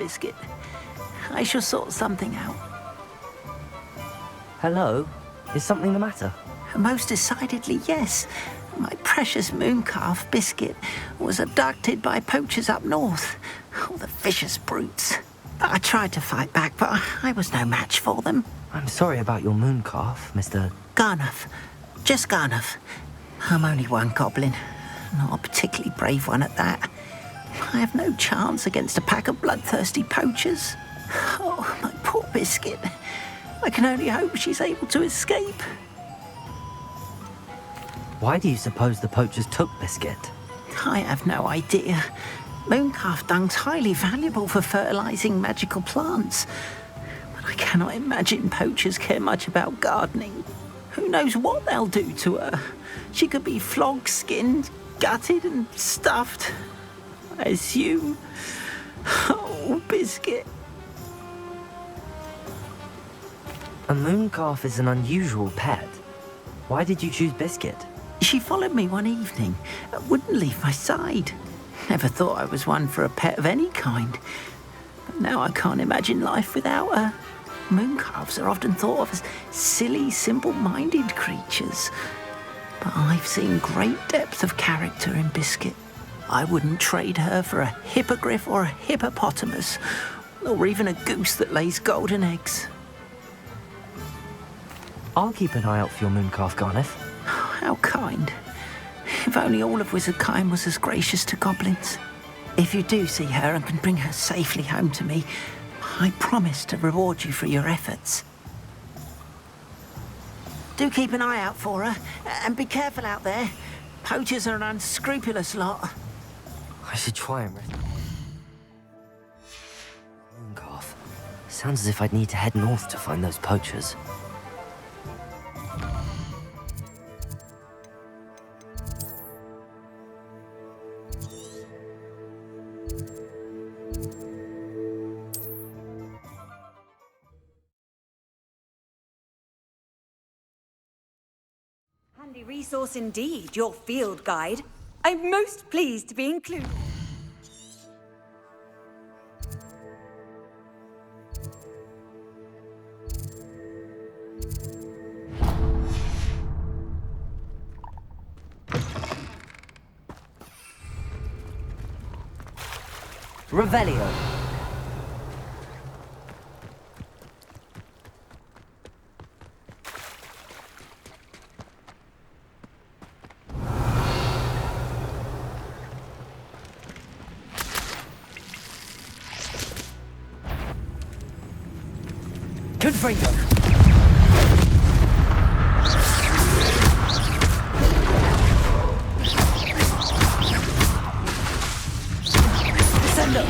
Biscuit. I shall sort something out. Hello? Is something the matter? Most decidedly, yes. My precious mooncalf, Biscuit, was abducted by poachers up north. Oh, the vicious brutes. I tried to fight back, but I was no match for them. I'm sorry about your mooncalf, Mr. Garnuff. Just Garnuff. I'm only one goblin. Not a particularly brave one at that. I have no chance against a pack of bloodthirsty poachers. Oh, my poor Biscuit. I can only hope she's able to escape. Why do you suppose the poachers took Biscuit? I have no idea. Mooncalf dung's highly valuable for fertilizing magical plants. But I cannot imagine poachers care much about gardening. Who knows what they'll do to her? She could be flogged, skinned, gutted and stuffed. I assume. Oh, Biscuit. A mooncalf is an unusual pet. Why did you choose Biscuit? She followed me one evening, wouldn't leave my side. Never thought I was one for a pet of any kind. But now I can't imagine life without her. Mooncalves are often thought of as silly, simple-minded creatures. But I've seen great depth of character in Biscuit. I wouldn't trade her for a hippogriff or a hippopotamus, or even a goose that lays golden eggs. I'll keep an eye out for your mooncalf, Garnuff. How kind. If only all of Wizardkind was as gracious to goblins. If you do see her and can bring her safely home to me, I promise to reward you for your efforts. Do keep an eye out for her, and be careful out there. Poachers are an unscrupulous lot. I should try and rescue mooncalf. Sounds as if I'd need to head north to find those poachers. Handy resource indeed, your field guide. I'm most pleased to be included. Revelio. Confringo. Send up.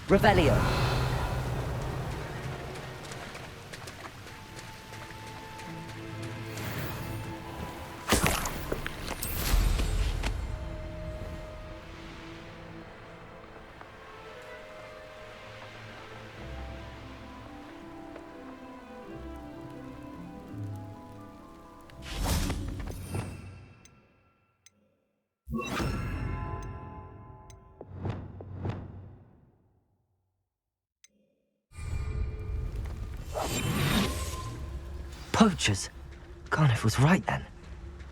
Revelio. Poachers. Garnuff was right then.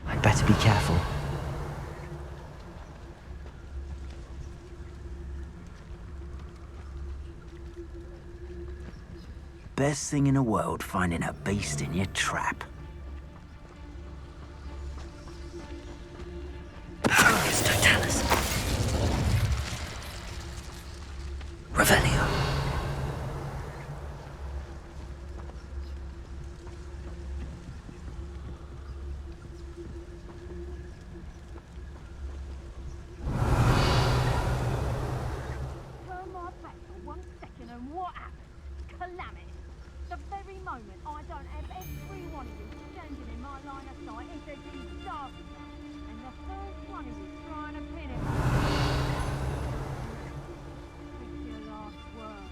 I'd better be careful. best thing in the world, finding a beast in your trap. Focus Totalis. Revelio. Turn my back for 1 second and what happens? Calamity. The very moment I don't have every one of you standing in my line of sight is a disaster. And the first one of you trying to pin it. It's your last word.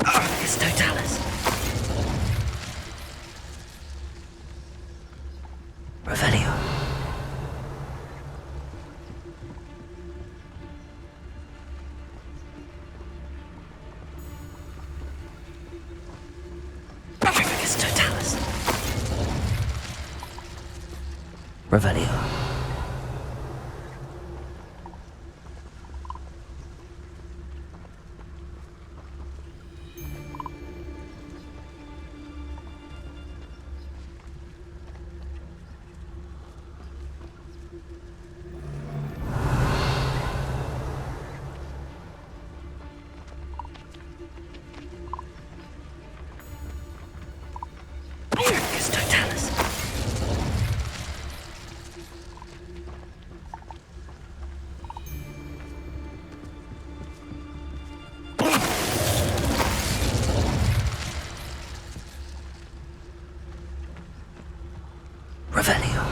Focus Totalis. Revelio. Focus Totalis. Revelio. Focus Totalis. Revelio.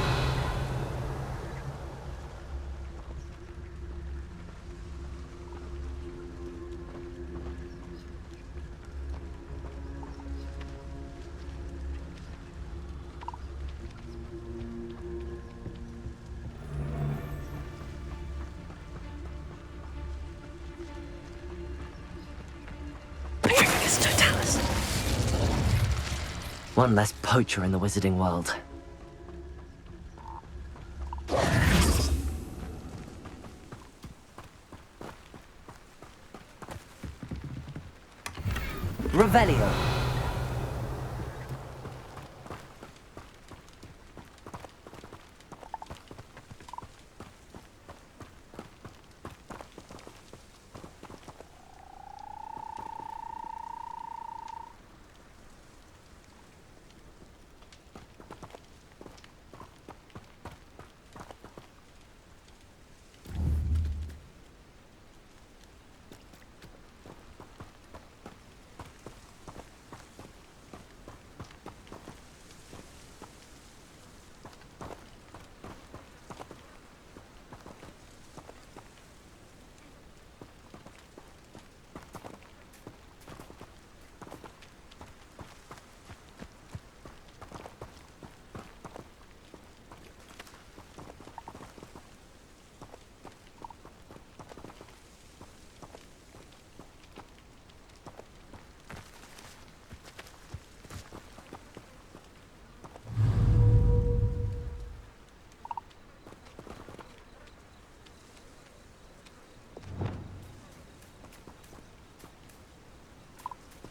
Focus Totalis. One less poacher in the wizarding world. Revelio.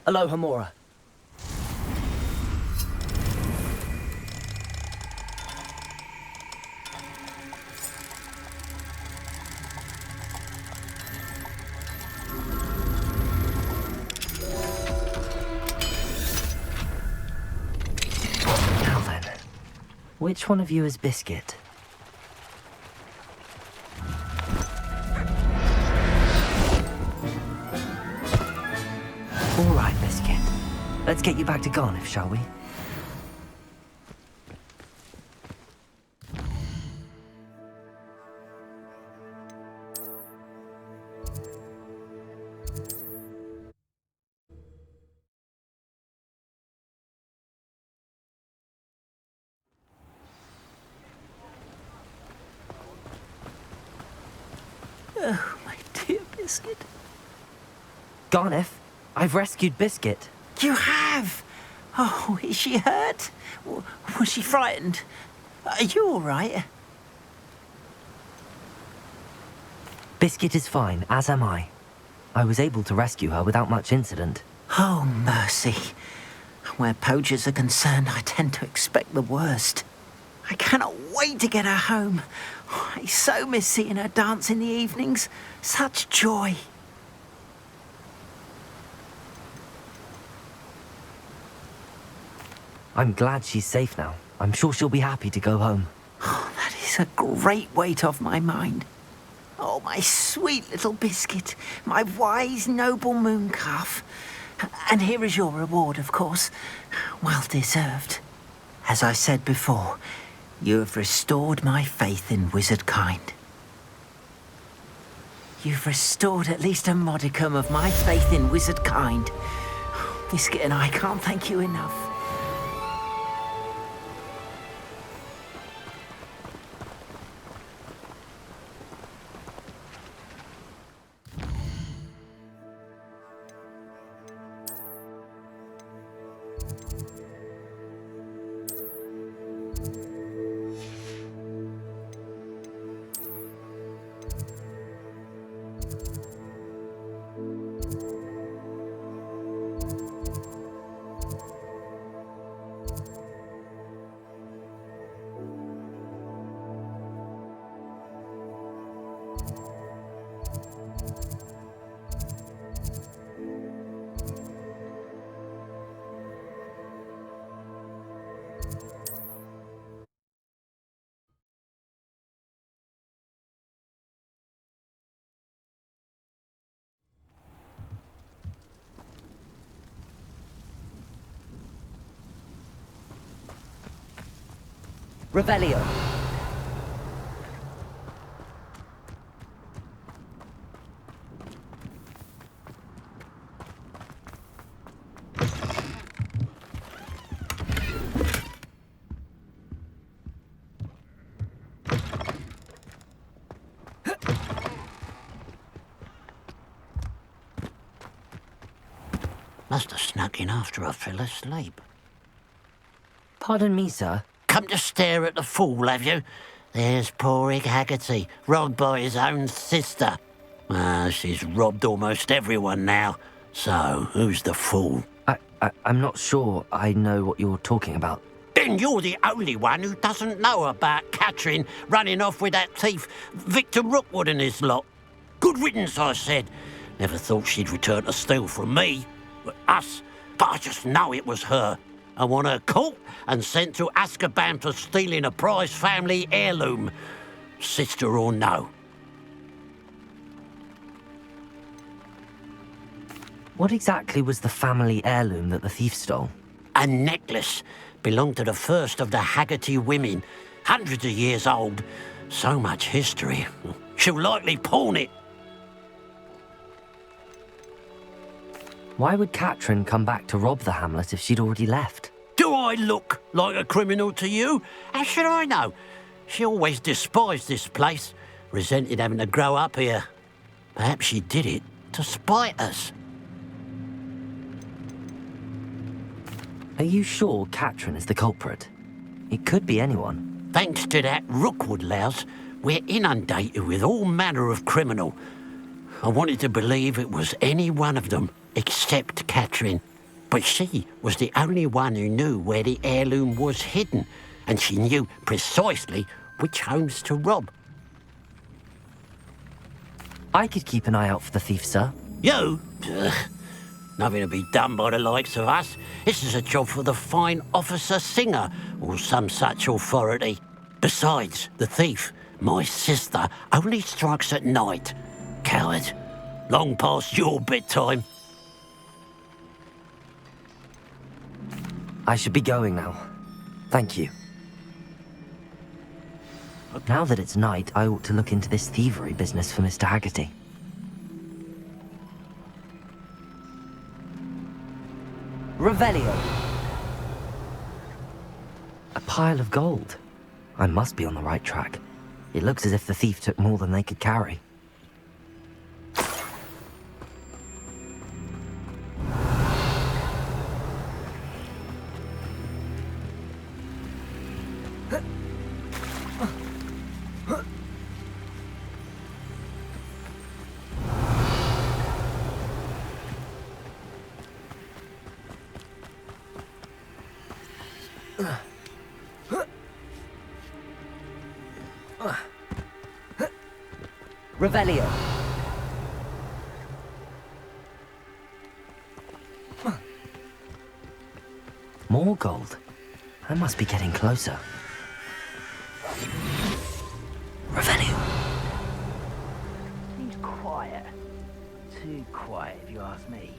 Aloha Mora. Now then, which one of you is Biscuit? All right, Biscuit. Let's get you back to Garniff, shall we? Oh, my dear Biscuit. Garniff, I've rescued Biscuit. You have? Oh, is she hurt? Was she frightened? Are you all right? Biscuit is fine, as am I. I was able to rescue her without much incident. Oh, mercy. Where poachers are concerned, I tend to expect the worst. I cannot wait to get her home. I so miss seeing her dance in the evenings. Such joy. I'm glad she's safe now. I'm sure she'll be happy to go home. Oh, that is a great weight off my mind. Oh, my sweet little Biscuit, my wise, noble moon calf. And here is your reward, of course. Well deserved. As I said before, you have restored my faith in wizard kind. You've restored at least a modicum of my faith in wizard kind. Biscuit and I can't thank you enough. Revelio. Must have snuck in after I fell asleep. Pardon me, sir. Come to stare at the fool, have you? There's poor Ig Haggerty, robbed by his own sister. She's robbed almost everyone now. So, who's the fool? I'm not sure I know what you're talking about. Then you're the only one who doesn't know about Catherine running off with that thief, Victor Rookwood and his lot. Good riddance, I said. Never thought she'd return to steal from me, us, but I just know it was her. I want her caught and sent to Azkaban for stealing a prize family heirloom, sister or no. What exactly was the family heirloom that the thief stole? A necklace belonged to the first of the Haggerty women, hundreds of years old. So much history. She'll likely pawn it. Why would Catherine come back to rob the hamlet if she'd already left? Do I look like a criminal to you? How should I know? She always despised this place, resented having to grow up here. Perhaps she did it to spite us. Are you sure Catherine is the culprit? It could be anyone. Thanks to that Rookwood louse, we're inundated with all manner of criminal. I wanted to believe it was any one of them, except Catherine. But she was the only one who knew where the heirloom was hidden, and she knew precisely which homes to rob. I could keep an eye out for the thief, sir. You? Nothing to be done by the likes of us. This is a job for the fine officer Singer, or some such authority. Besides, the thief, my sister, only strikes at night. Coward. Long past your bedtime. I should be going now. Thank you. Now that it's night, I ought to look into this thievery business for Mr. Haggerty. Revelio. A pile of gold. I must be on the right track. It looks as if the thief took more than they could carry. Revelio. More gold. I must be getting closer. Revelio. Seems quiet. Too quiet, if you ask me.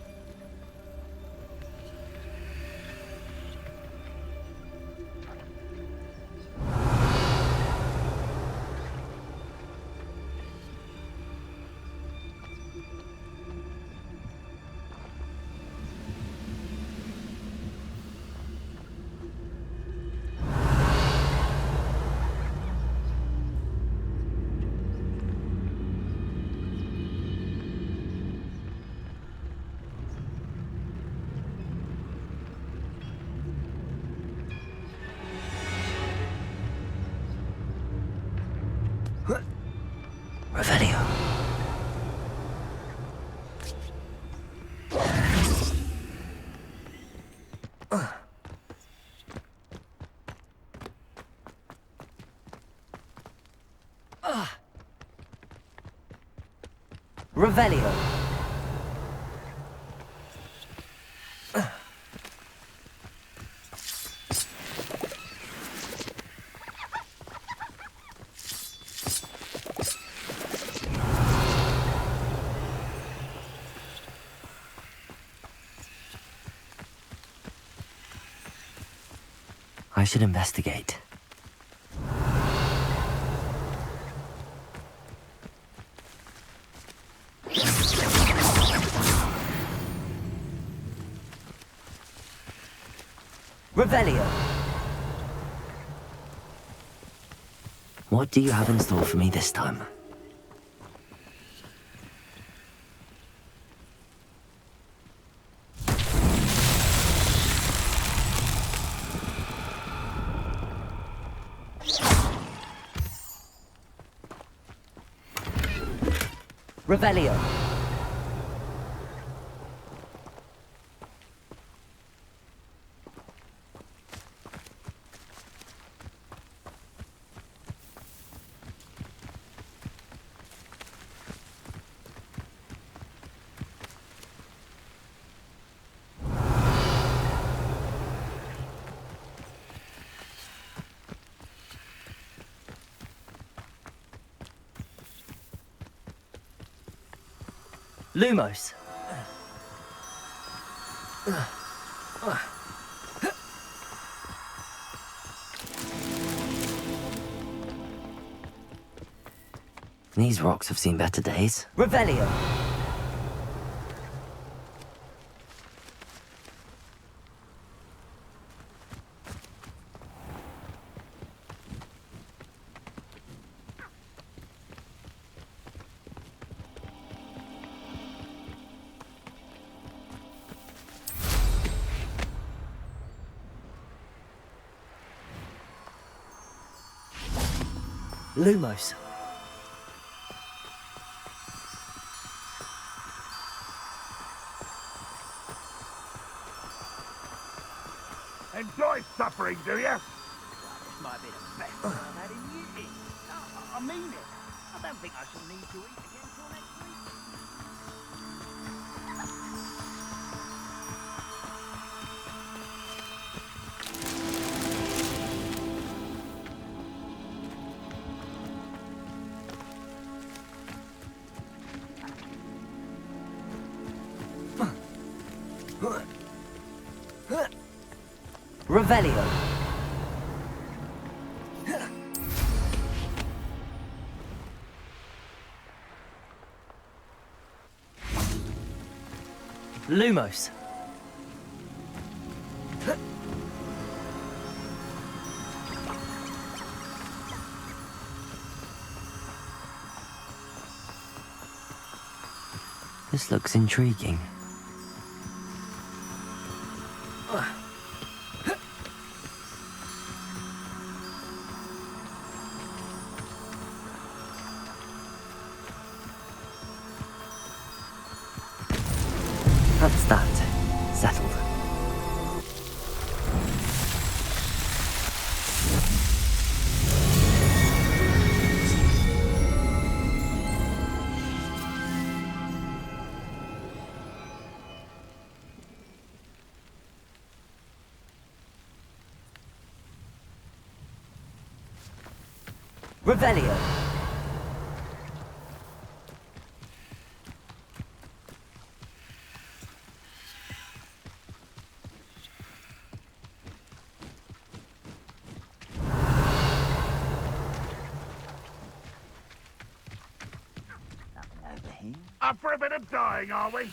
Revelio. Revelio. I should investigate. Revelio. What do you have in store for me this time? Revelio. Lumos. These rocks have seen better days. Revelio. Lumos. Enjoy suffering, do you? This might be the best one I've had in years. I mean it. I don't think I shall need to eat again till next week. Revelio. Lumos. This looks intriguing. That's that. Settled. Revelio. Over here. Up for a bit of dying, are we?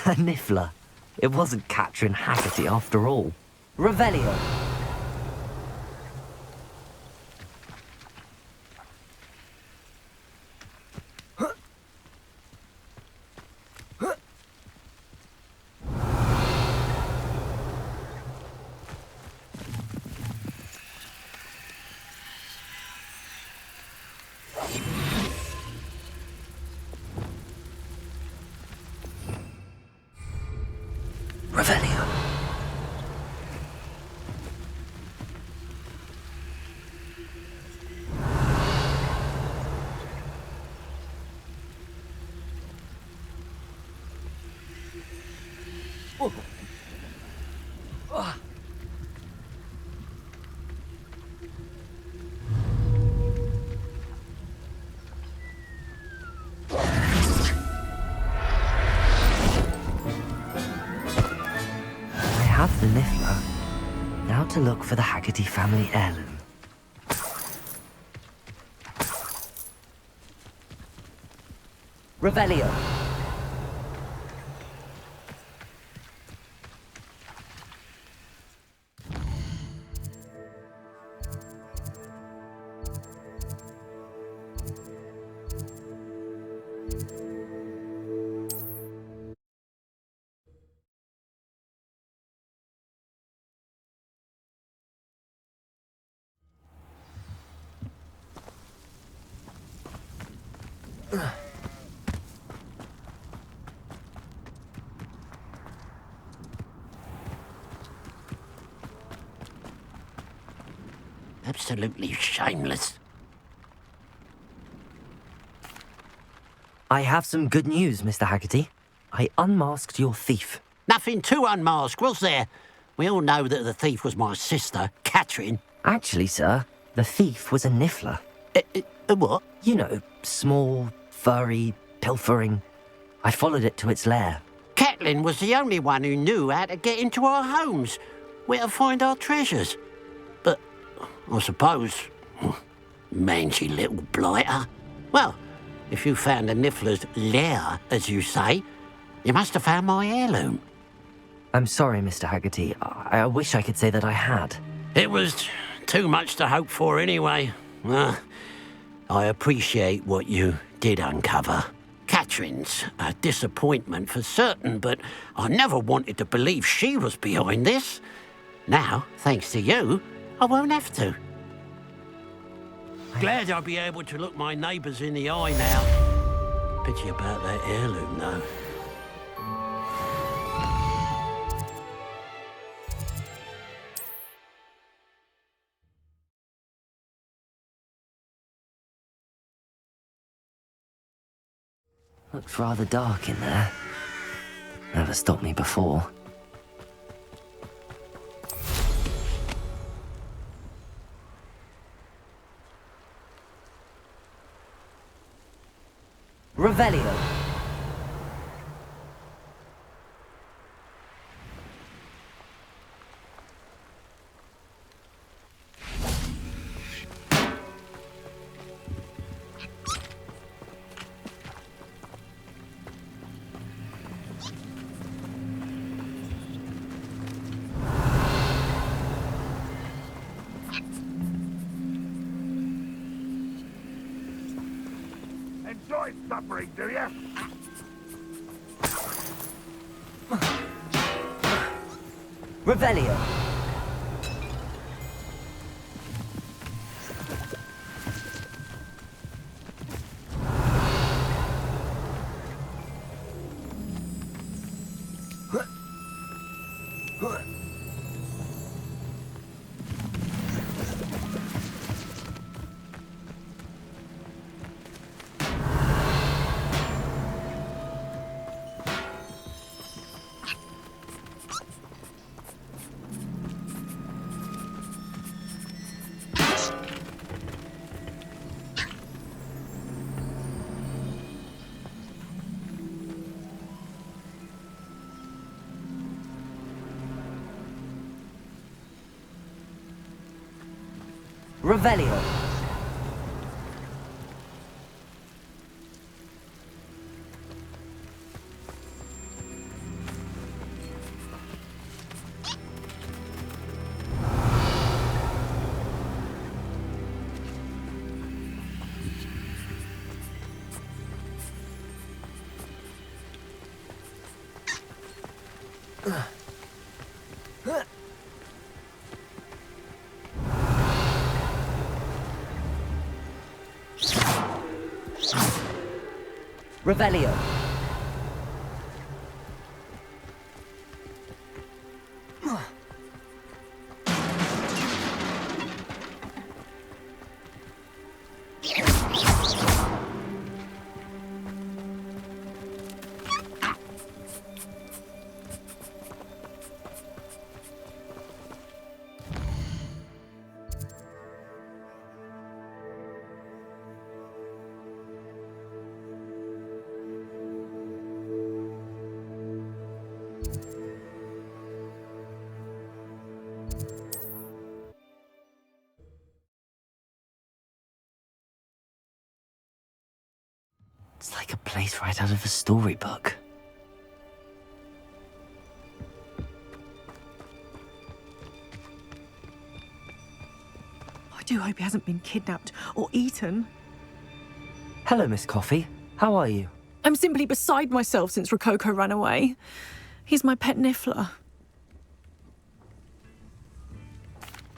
A Niffler. It wasn't Catrin Haggerty after all. Revelio. Revelio. I have the Niffler. Now to look for the Haggerty family heirloom. Revelio. Absolutely shameless. I have some good news, Mr. Haggerty. I unmasked your thief. Nothing to unmask, was there? We all know that the thief was my sister, Catrin. Actually, sir, the thief was a Niffler. What? You know, small, furry, pilfering. I followed it to its lair. Catelyn was the only one who knew how to get into our homes, where to find our treasures. But I suppose, mangy little blighter. Well, if you found the Niffler's lair, as you say, you must have found my heirloom. I'm sorry, Mr. Haggerty. I wish I could say that I had. It was too much to hope for anyway. I appreciate what you did uncover. Catrin's a disappointment for certain, but I never wanted to believe she was behind this. Now, thanks to you, I won't have to. Glad I'll be able to look my neighbours in the eye now. Pity about that heirloom, though. Looks rather dark in there. Never stopped me before. Revelio. Enjoy suffering, do you? Revelio. Revelio. Revelio. It's like a place right out of a storybook. I do hope he hasn't been kidnapped or eaten. Hello, Miss Coffee. How are you? I'm simply beside myself since Rococo ran away. He's my pet niffler.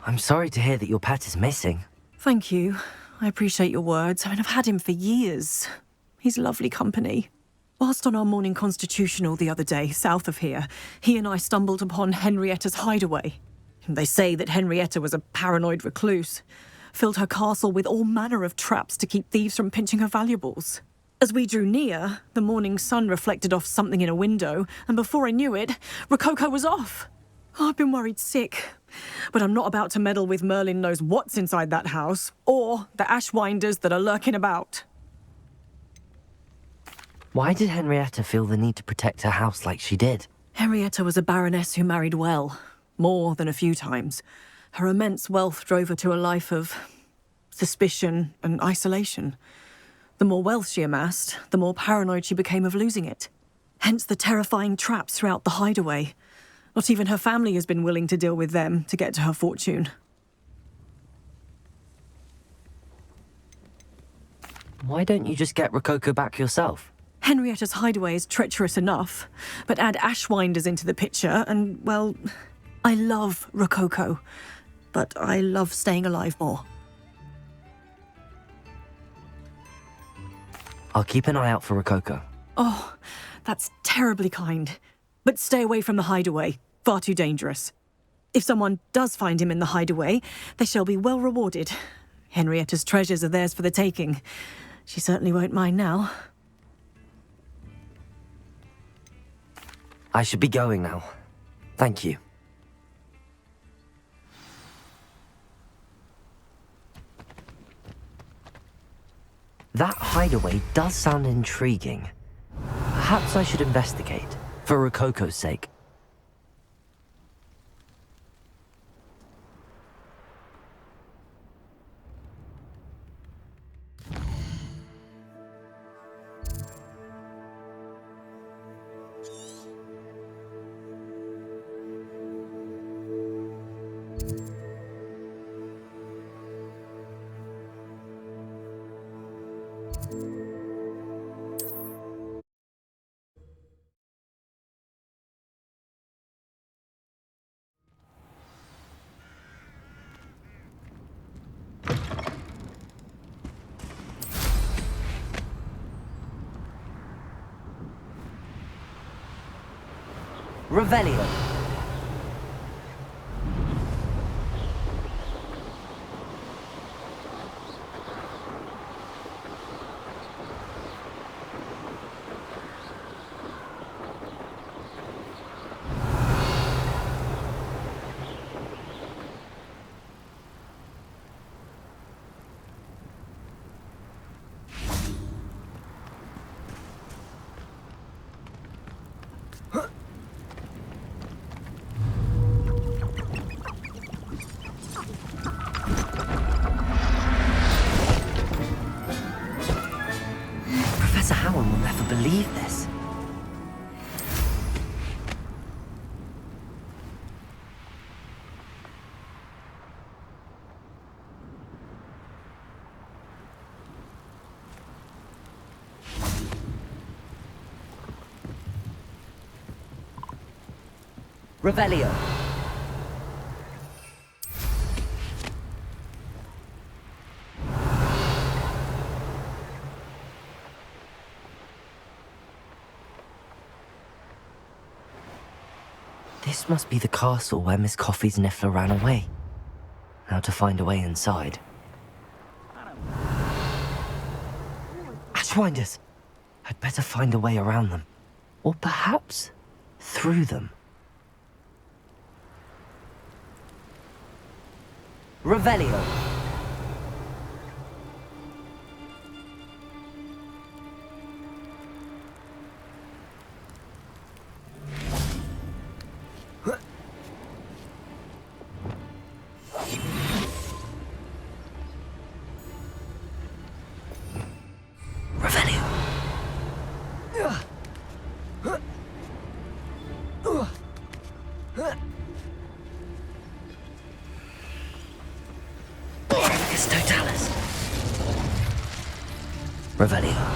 I'm sorry to hear that your pet is missing. Thank you. I appreciate your words. I mean, I've had him for years. He's lovely company. Whilst on our morning constitutional the other day, south of here, he and I stumbled upon Henrietta's hideaway. They say that Henrietta was a paranoid recluse, filled her castle with all manner of traps to keep thieves from pinching her valuables. As we drew near, the morning sun reflected off something in a window, and before I knew it, Rococo was off. Oh, I've been worried sick. But I'm not about to meddle with Merlin knows what's inside that house, or the ashwinders that are lurking about. Why did Henrietta feel the need to protect her house like she did? Henrietta was a baroness who married well, more than a few times. Her immense wealth drove her to a life of suspicion and isolation. The more wealth she amassed, the more paranoid she became of losing it. Hence the terrifying traps throughout the hideaway. Not even her family has been willing to deal with them to get to her fortune. Why don't you just get Rococo back yourself? Henrietta's hideaway is treacherous enough, but add ashwinders into the picture and, well, I love Rococo, but I love staying alive more. I'll keep an eye out for Rococo. Oh, that's terribly kind. But stay away from the hideaway. Far too dangerous. If someone does find him in the hideaway, they shall be well rewarded. Henrietta's treasures are theirs for the taking. She certainly won't mind now. I should be going now. Thank you. That hideaway does sound intriguing. Perhaps I should investigate, for Rococo's sake. Revelio. Revelio. This must be the castle where Miss Coffee's Niffler ran away. Now to find a way inside. Ashwinders! I'd better find a way around them. Or perhaps through them. Revelio. Revelio.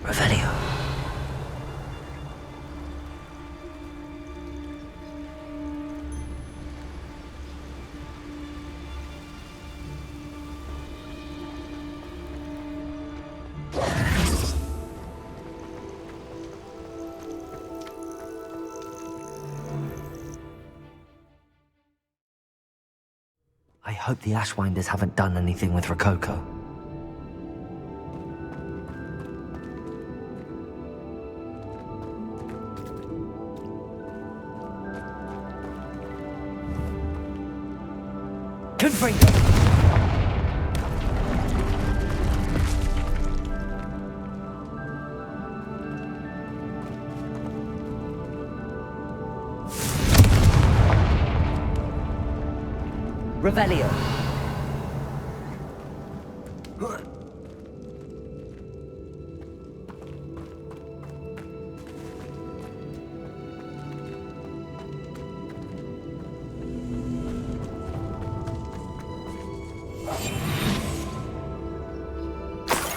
Revelio. I hope the Ashwinders haven't done anything with Rococo. Confringo! Revelio.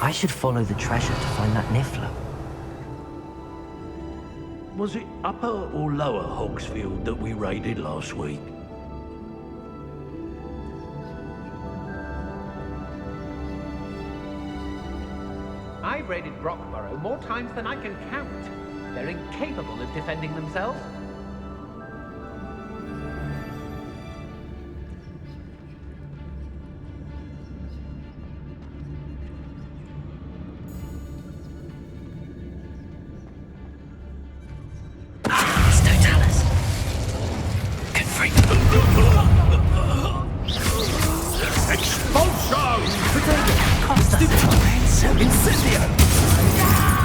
I should follow the treasure to find that Niffler. Was it Upper or Lower Hogsfield that we raided last week? I've raided Brockborough more times than I can count. They're incapable of defending themselves.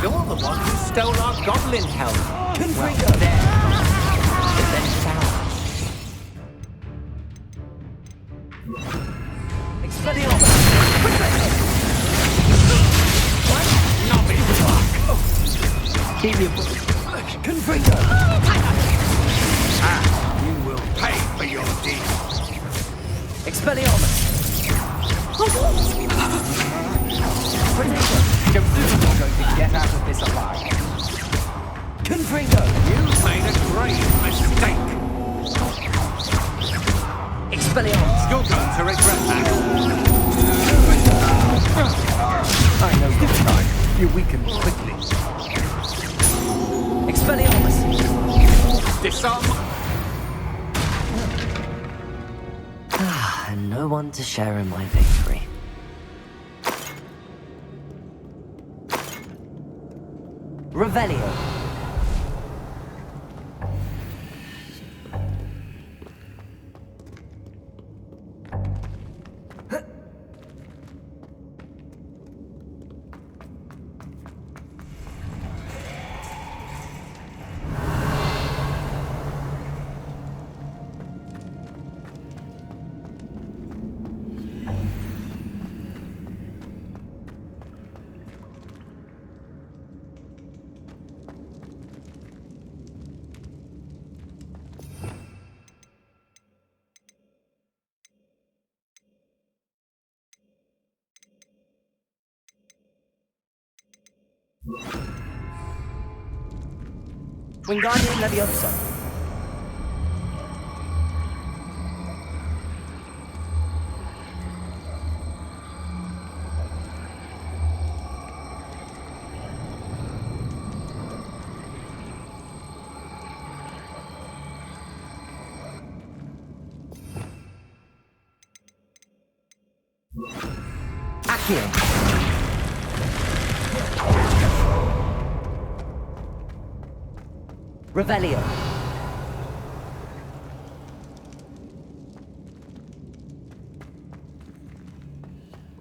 You're the one who stole our goblin helm. Confringo. Well, there. But then found. Expelliarmus! What? Nobby fuck! Helium. Confringo! You will pay for your deeds. Expelliarmus! Joseph is going to get out of this alive. Confringo! You made a grave mistake. Expelliarmus! You're going to regret that. I know this time. You weaken quickly. Expelliarmus! Disarm. And no one to share in my victory. Revelio. Wingardium Leviosa. Accio. Revelio.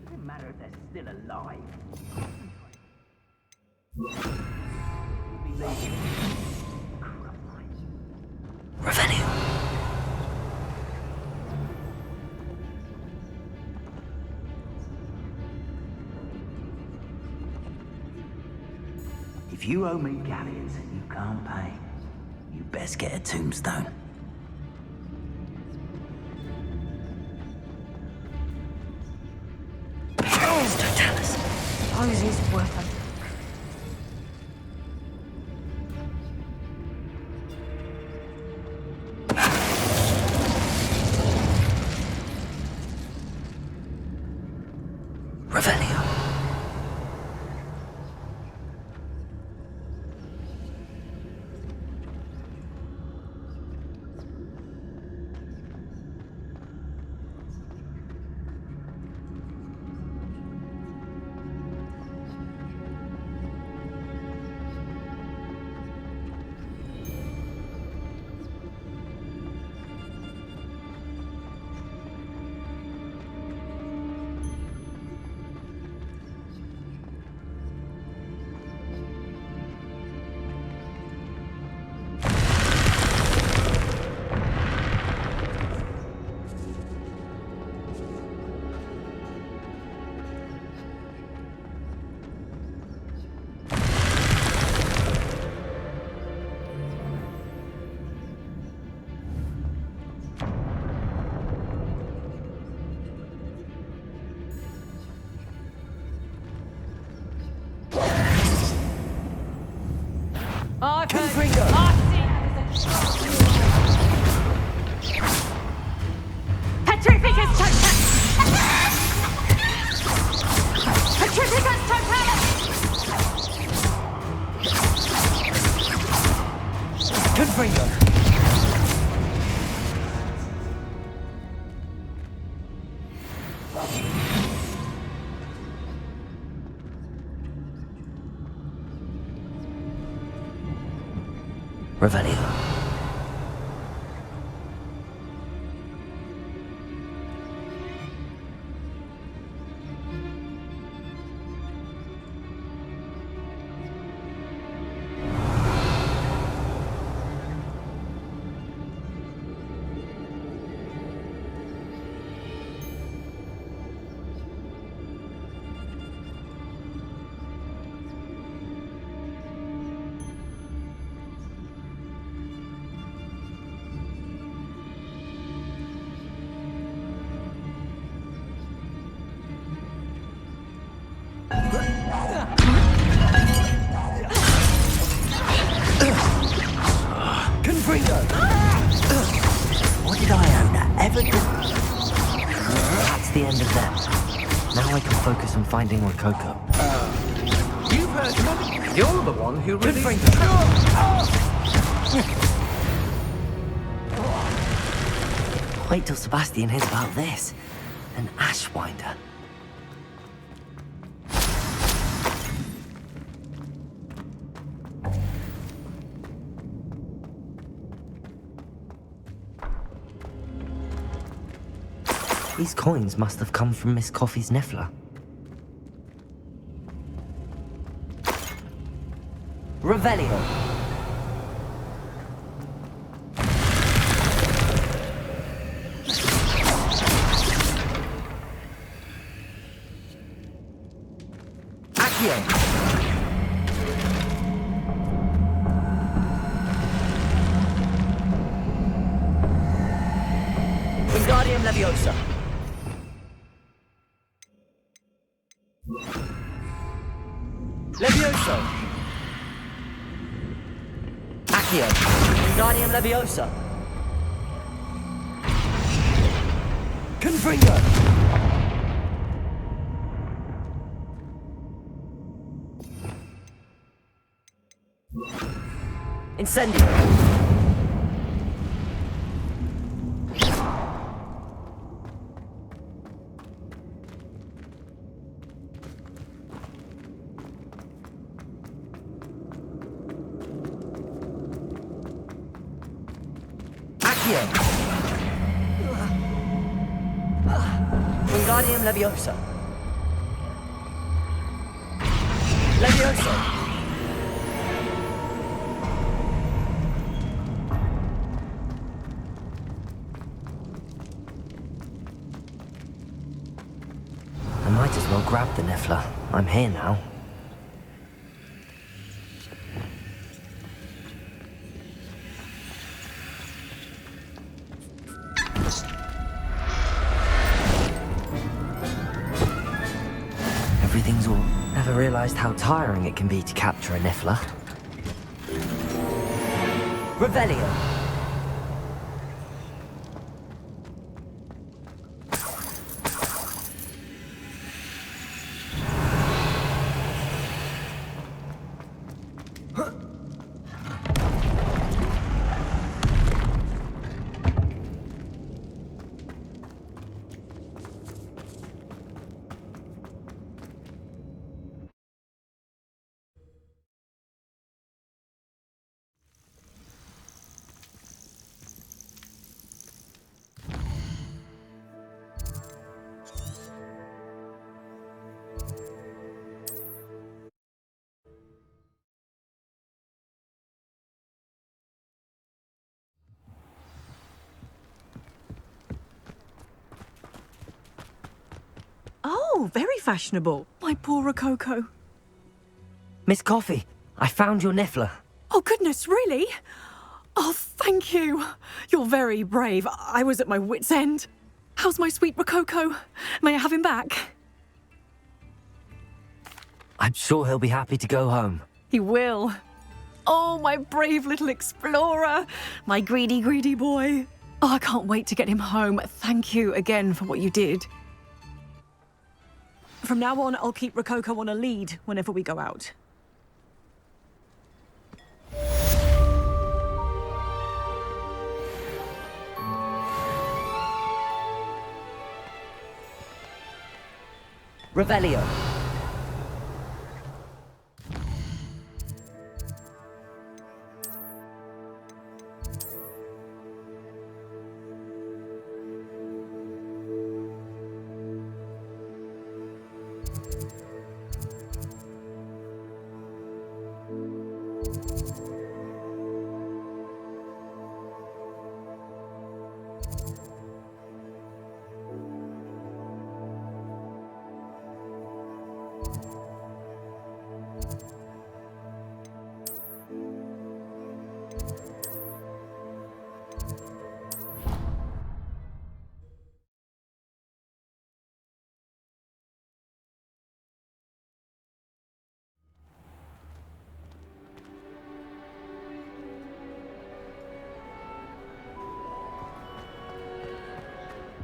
Doesn't matter if they're still alive. Revelio. If you owe me galleons and you can't pay, you best get a tombstone. Totalis. Suppose it's worth it. Revelio. Petrificus totalis! Petrificus totalis! Confringo. Revelio. What did Iona ever do? That's the end of them. Now I can focus on finding Rococo. You've heard nothing. You're the one who really... Wait till Sebastian hears about this. An Ashwinder. These coins must have come from Miss Coffee's Niffler. Revelio. Accio. Wingardium Leviosa. Levioso! Accio! Wingardium Leviosa! Confringo! Incendio! Accio! Wingardium Leviosa! Leviosa! I might as well grab the Niffler. I'm here now. Everything's all... Never realized how tiring it can be to capture a Niffler. Revelio! Oh, very fashionable. My poor Rococo. Miss Coffee, I found your Niffler. Oh, goodness, really? Oh, thank you. You're very brave. I was at my wit's end. How's my sweet Rococo? May I have him back? I'm sure he'll be happy to go home. He will. Oh, my brave little explorer. My greedy, greedy boy. Oh, I can't wait to get him home. Thank you again for what you did. From now on, I'll keep Rococo on a lead whenever we go out. Revelio.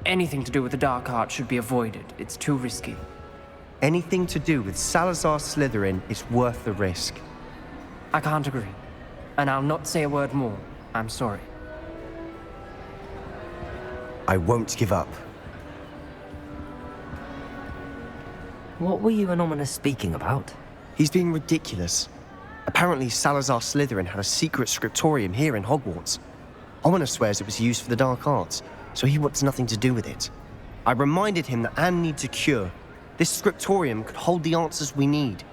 Anything to do with the dark art should be avoided. It's too risky. Anything to do with Salazar Slytherin is worth the risk. I can't agree. And I'll not say a word more. I'm sorry. I won't give up. What were you and Ominous speaking about? He's being ridiculous. Apparently Salazar Slytherin had a secret scriptorium here in Hogwarts. Ominous swears it was used for the dark arts, so he wants nothing to do with it. I reminded him that Anne needs a cure. This scriptorium could hold the answers we need.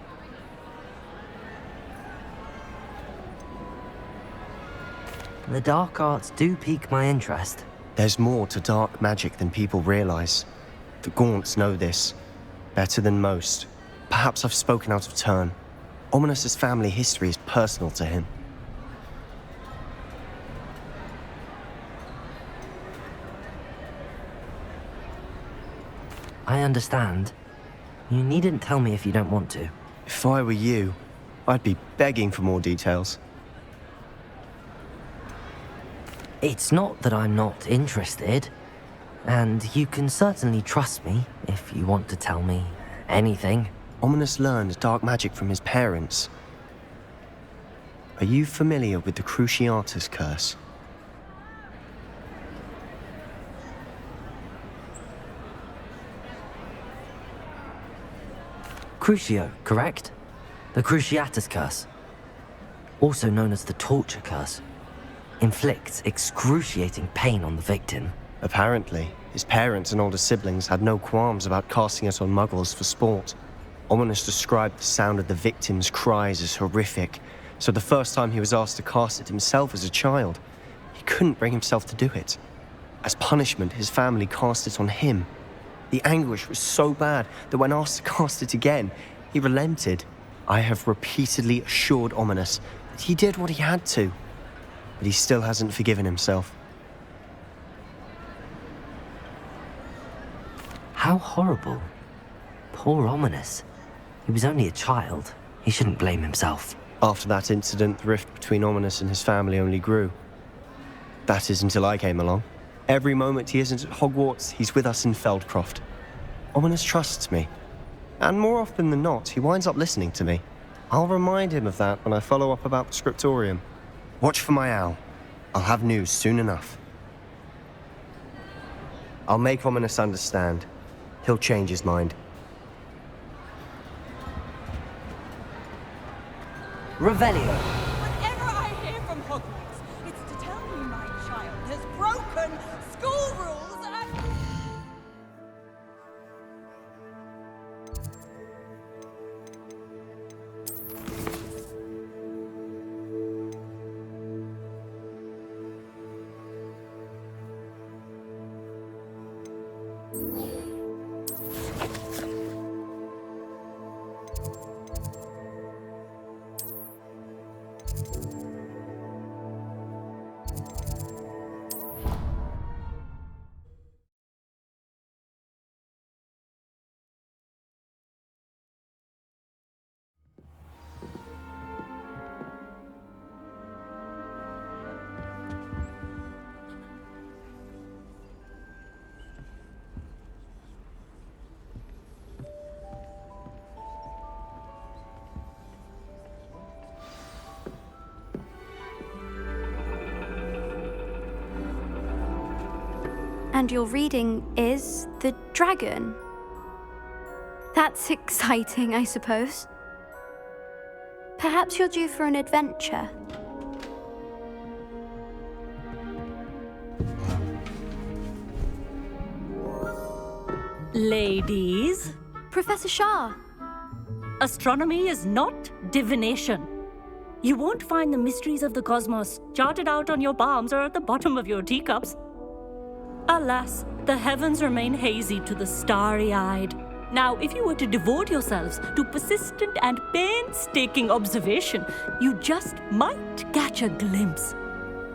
The dark arts do pique my interest. There's more to dark magic than people realize. The Gaunts know this. Better than most. Perhaps I've spoken out of turn. Ominous's family history is personal to him. I understand. You needn't tell me if you don't want to. If I were you, I'd be begging for more details. It's not that I'm not interested, and you can certainly trust me if you want to tell me anything. Ominous learned dark magic from his parents. Are you familiar with the Cruciatus curse? Crucio, correct? The Cruciatus curse, also known as the torture curse, inflicts excruciating pain on the victim. Apparently, his parents and older siblings had no qualms about casting it on muggles for sport. Ominous described the sound of the victim's cries as horrific, so the first time he was asked to cast it himself as a child, he couldn't bring himself to do it. As punishment, his family cast it on him. The anguish was so bad that when asked to cast it again, he relented. I have repeatedly assured Ominous that he did what he had to, but he still hasn't forgiven himself. How horrible. Poor Ominous. He was only a child. He shouldn't blame himself. After that incident, the rift between Ominous and his family only grew. That is until I came along. Every moment he isn't at Hogwarts, he's with us in Feldcroft. Ominous trusts me. And more often than not, he winds up listening to me. I'll remind him of that when I follow up about the scriptorium. Watch for my owl. I'll have news soon enough. I'll make Ominous understand. He'll change his mind. Revelio. Whenever I hear from Hogwarts, it's to tell me my child has broken school rules and... And your reading is The Dragon. That's exciting, I suppose. Perhaps you're due for an adventure. Ladies, Professor Shah. astronomy is not divination. You won't find the mysteries of the cosmos charted out on your palms or at the bottom of your teacups. Alas, the heavens remain hazy to the starry-eyed. Now, if you were to devote yourselves to persistent and painstaking observation, you just might catch a glimpse.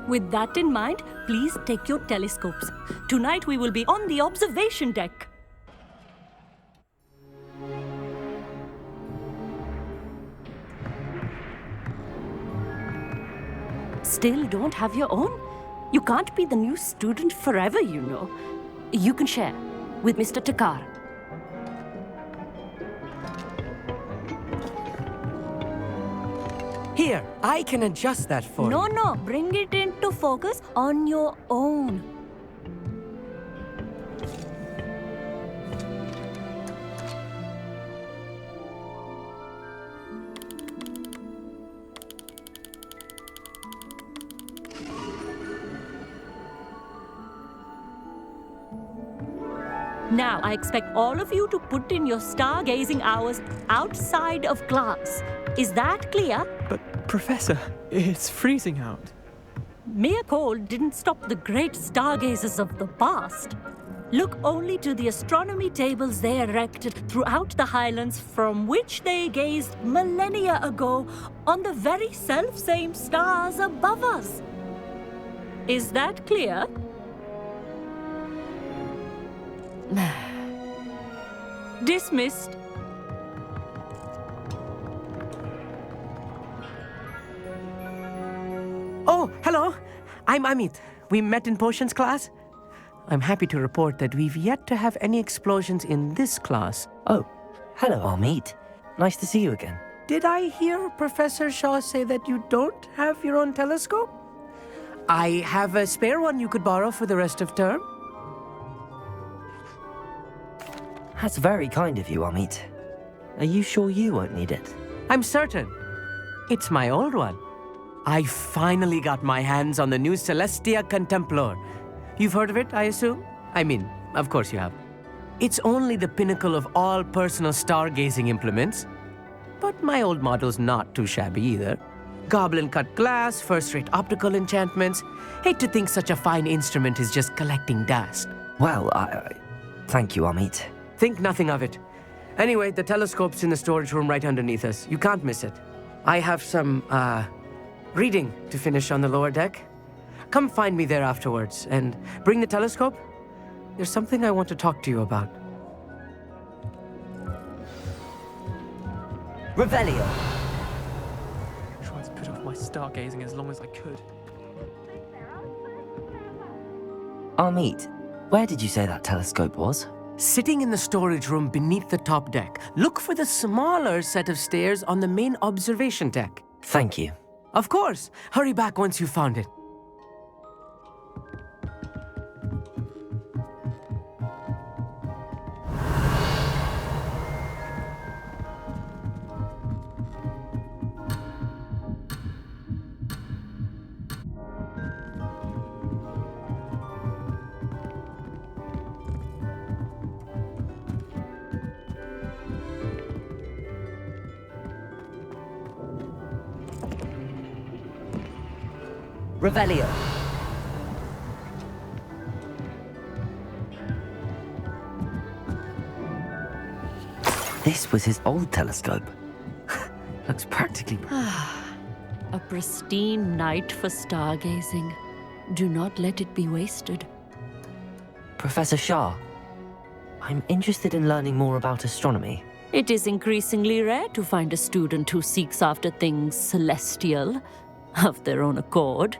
With that in mind, please take your telescopes. Tonight we will be on the observation deck. Still don't have your own? You can't be the new student forever, you know. You can share with Mr. Takar. Here, I can adjust that for you. No, bring it into focus on your own. Now, I expect all of you to put in your stargazing hours outside of class. Is that clear? But, Professor, it's freezing out. Mere cold didn't stop the great stargazers of the past. Look only to the astronomy tables they erected throughout the Highlands from which they gazed millennia ago on the very self-same stars above us. Is that clear? Dismissed. Hello, I'm Amit. We met in potions class. I'm happy to report that we've yet to have any explosions in this class. Oh, hello, Amit. Nice to see you again. Did I hear Professor Shaw say that you don't have your own telescope? I have a spare one you could borrow for the rest of term. That's very kind of you, Amit. Are you sure you won't need it? I'm certain. It's my old one. I finally got my hands on the new Celestia Contemplar. You've heard of it, I assume? I mean, of course you have. It's only the pinnacle of all personal stargazing implements. But my old model's not too shabby either. Goblin-cut glass, first-rate optical enchantments. Hate to think such a fine instrument is just collecting dust. Well, thank you, Amit. Think nothing of it. Anyway, the telescope's in the storage room right underneath us. You can't miss it. I have some, reading to finish on the lower deck. Come find me there afterwards, and bring the telescope. There's something I want to talk to you about. Revelio! I tried to put off my stargazing as long as I could. Amit, where did you say that telescope was? Sitting in the storage room beneath the top deck. Look for the smaller set of stairs on the main observation deck. Thank you. Of course. Hurry back once you've found it. Revelio! This was his old telescope. Looks practically... A pristine night for stargazing. Do not let it be wasted. Professor Shah, I'm interested in learning more about astronomy. It is increasingly rare to find a student who seeks after things celestial, of their own accord.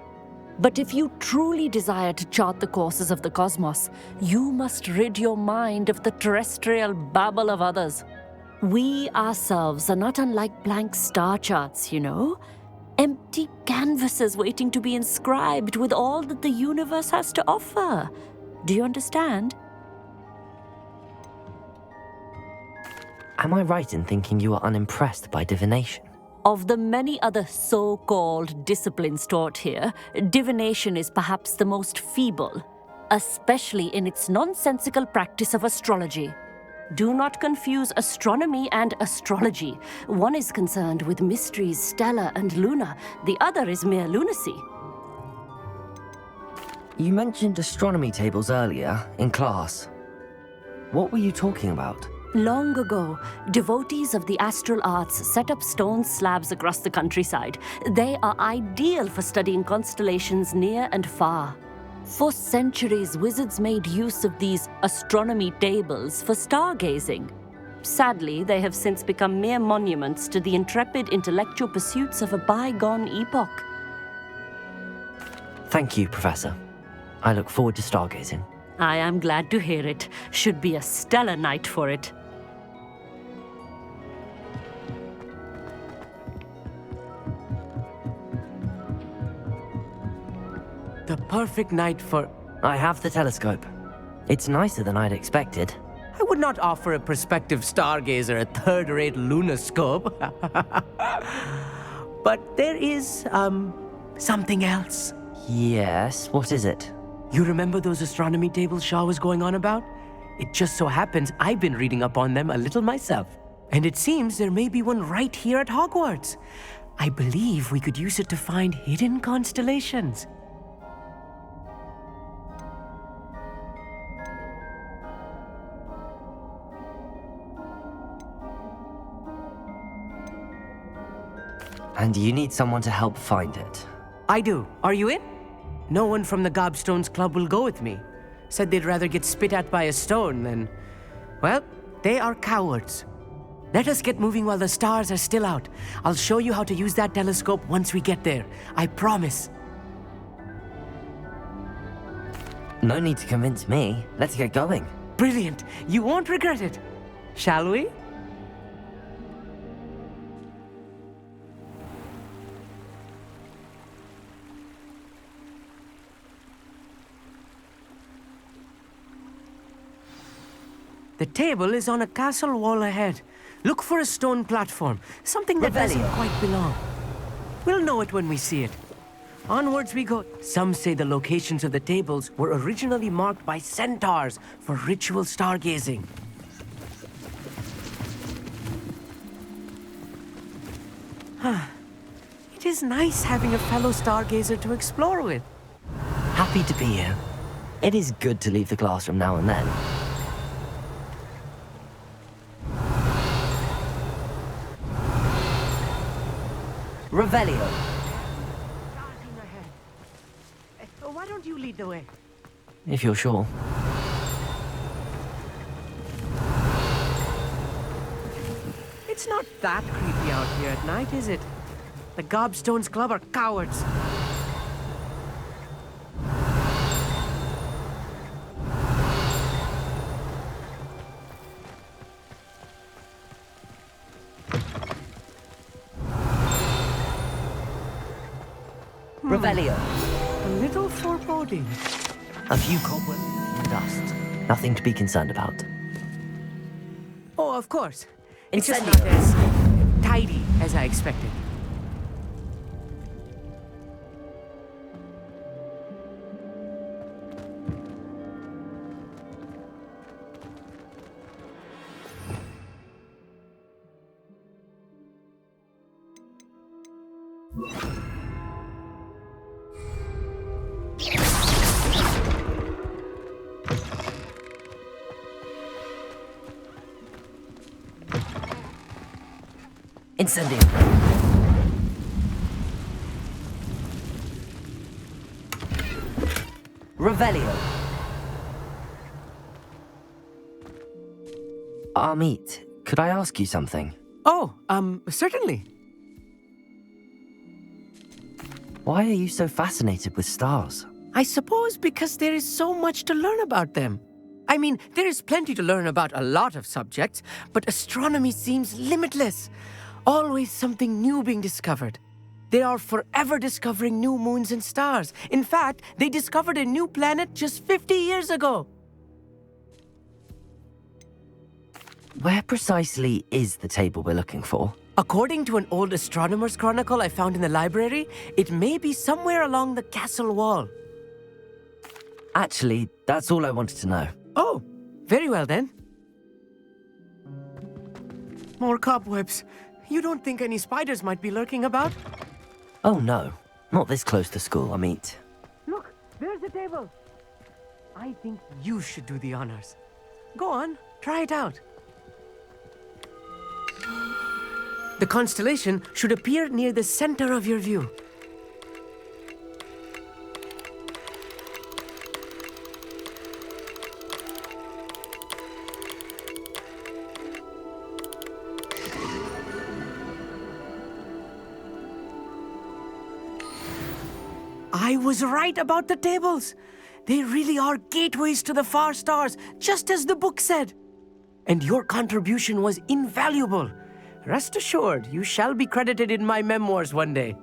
But if you truly desire to chart the courses of the cosmos, you must rid your mind of the terrestrial babble of others. We ourselves are not unlike blank star charts, you know. Empty canvases waiting to be inscribed with all that the universe has to offer. Do you understand? Am I right in thinking you are unimpressed by divination? Of the many other so-called disciplines taught here, divination is perhaps the most feeble, especially in its nonsensical practice of astrology. Do not confuse astronomy and astrology. One is concerned with mysteries stellar and lunar, the other is mere lunacy. You mentioned astronomy tables earlier, in class. What were you talking about? Long ago, devotees of the astral arts set up stone slabs across the countryside. They are ideal for studying constellations near and far. For centuries, wizards made use of these astronomy tables for stargazing. Sadly, they have since become mere monuments to the intrepid intellectual pursuits of a bygone epoch. Thank you, Professor. I look forward to stargazing. I am glad to hear it. Should be a stellar night for it. The perfect night for... I have the telescope. It's nicer than I'd expected. I would not offer a prospective stargazer a third-rate lunoscope. But there is, something else. Yes, what is it? You remember those astronomy tables Shaw was going on about? It just so happens I've been reading up on them a little myself. And it seems there may be one right here at Hogwarts. I believe we could use it to find hidden constellations. And you need someone to help find it. I do. Are you in? No one from the Gobstones Club will go with me. Said they'd rather get spit at by a stone than... Well, they are cowards. Let us get moving while the stars are still out. I'll show you how to use that telescope once we get there. I promise. No need to convince me. Let's get going. Brilliant. You won't regret it. Shall we? The table is on a castle wall ahead. Look for a stone platform, something that doesn't quite belong. We'll know it when we see it. Onwards we go. Some say the locations of the tables were originally marked by centaurs for ritual stargazing. It is nice having a fellow stargazer to explore with. Happy to be here. It is good to leave the classroom now and then. Revelio. Why don't you lead the way? If you're sure. It's not that creepy out here at night, is it? The Gobstones Club are cowards. Revelio. A little foreboding. A few cobwebs and dust. Nothing to be concerned about. Oh, of course. It's just Incendio. not as tidy as I expected. Incendio. Revelio. Amit, could I ask you something? Oh, certainly. Why are you so fascinated with stars? I suppose because there is so much to learn about them. I mean, there is plenty to learn about a lot of subjects, but astronomy seems limitless. Always something new being discovered. They are forever discovering new moons and stars. In fact, they discovered a new planet just 50 years ago. Where precisely is the table we're looking for? According to an old astronomer's chronicle I found in the library, it may be somewhere along the castle wall. Actually, that's all I wanted to know. Oh, very well then. More cobwebs. You don't think any spiders might be lurking about? Oh no, not this close to school, Amit. Look, there's the table. I think you should do the honors. Go on, try it out. The constellation should appear near the center of your view. I was right about the tables. They really are gateways to the far stars, just as the book said. And your contribution was invaluable. Rest assured, you shall be credited in my memoirs one day.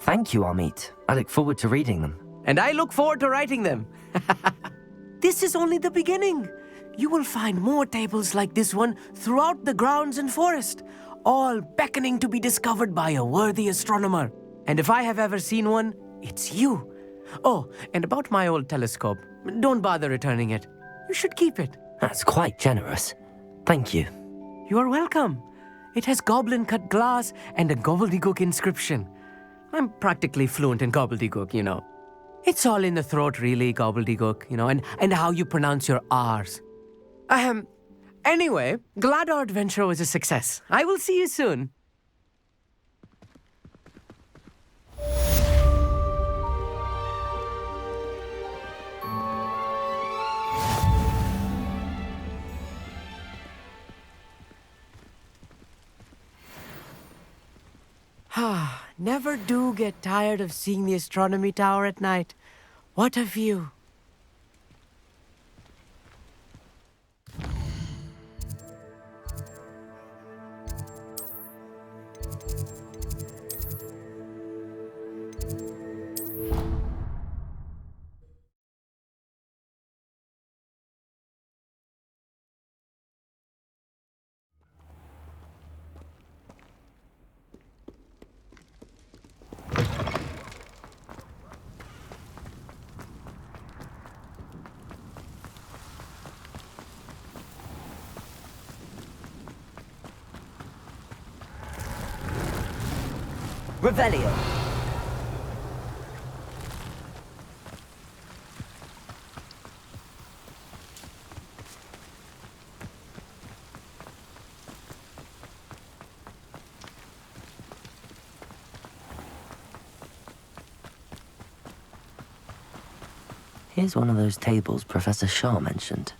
Thank you, Amit. I look forward to reading them. And I look forward to writing them. This is only the beginning. You will find more tables like this one throughout the grounds and forest, all beckoning to be discovered by a worthy astronomer. And if I have ever seen one, it's you. Oh, and about my old telescope, don't bother returning it. You should keep it. That's quite generous. Thank you. You are welcome. It has goblin-cut glass and a gobbledygook inscription. I'm practically fluent in gobbledygook, you know. It's all in the throat, really, gobbledygook, you know, and how you pronounce your R's. Anyway, glad our adventure was a success. I will see you soon. never do get tired of seeing the astronomy tower at night. What a view. Revelio. Here's one of those tables Professor Shah mentioned.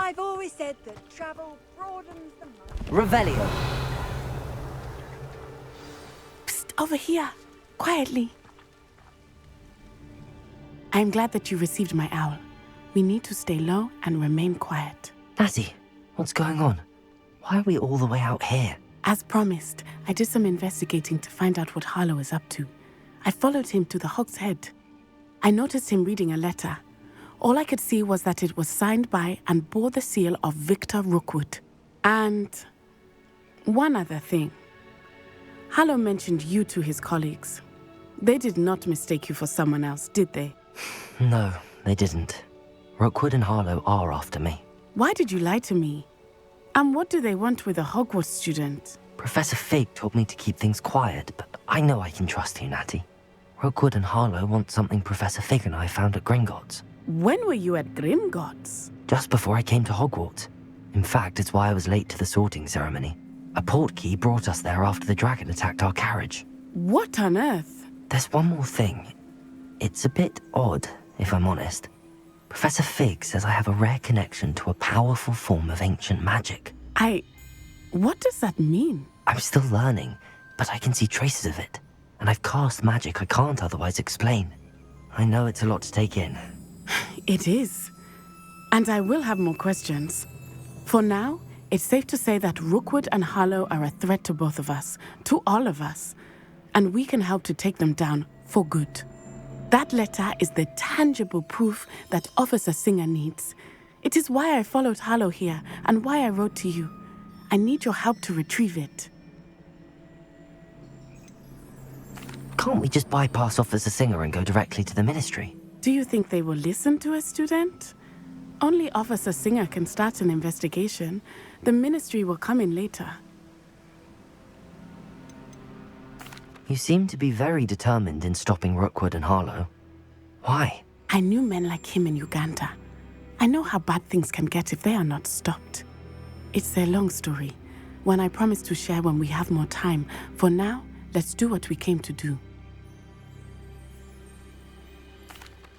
I've always said that travel broadens the mind. Revelio. Psst, over here. Quietly. I'm glad that you received my owl. We need to stay low and remain quiet. Natty, what's going on? Why are we all the way out here? As promised, I did some investigating to find out what Harlow is up to. I followed him to the Hog's Head. I noticed him reading a letter. All I could see was that it was signed by and bore the seal of Victor Rookwood. And one other thing. Harlow mentioned you to his colleagues. They did not mistake you for someone else, did they? No, they didn't. Rookwood and Harlow are after me. Why did you lie to me? And what do they want with a Hogwarts student? Professor Fig told me to keep things quiet, but I know I can trust you, Natty. Rookwood and Harlow want something Professor Fig and I found at Gringotts. When were you at Gringotts? Just before I came to Hogwarts. In fact, it's why I was late to the sorting ceremony. A portkey brought us there after the dragon attacked our carriage. What on earth? There's one more thing. It's a bit odd, if I'm honest. Professor Fig says I have a rare connection to a powerful form of ancient magic. What does that mean? I'm still learning, but I can see traces of it. And I've cast magic I can't otherwise explain. I know it's a lot to take in. It is. And I will have more questions. For now, it's safe to say that Rookwood and Harlow are a threat to both of us, to all of us. And we can help to take them down for good. That letter is the tangible proof that Officer Singer needs. It is why I followed Harlow here and why I wrote to you. I need your help to retrieve it. Can't we just bypass Officer Singer and go directly to the Ministry? Do you think they will listen to a student? Only Officer Singer can start an investigation. The Ministry will come in later. You seem to be very determined in stopping Rookwood and Harlow. Why? I knew men like him in Uganda. I know how bad things can get if they are not stopped. It's a long story, one I promise to share when we have more time. For now, let's do what we came to do.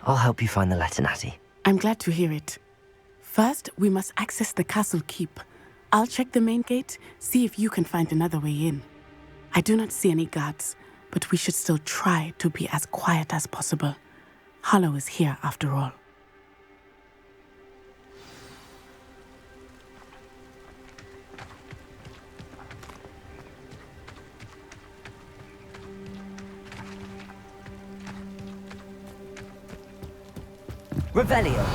I'll help you find the letter, Natty. I'm glad to hear it. First, we must access the castle keep. I'll check the main gate, see if you can find another way in. I do not see any guards, but we should still try to be as quiet as possible. Harlow is here after all. Revelio.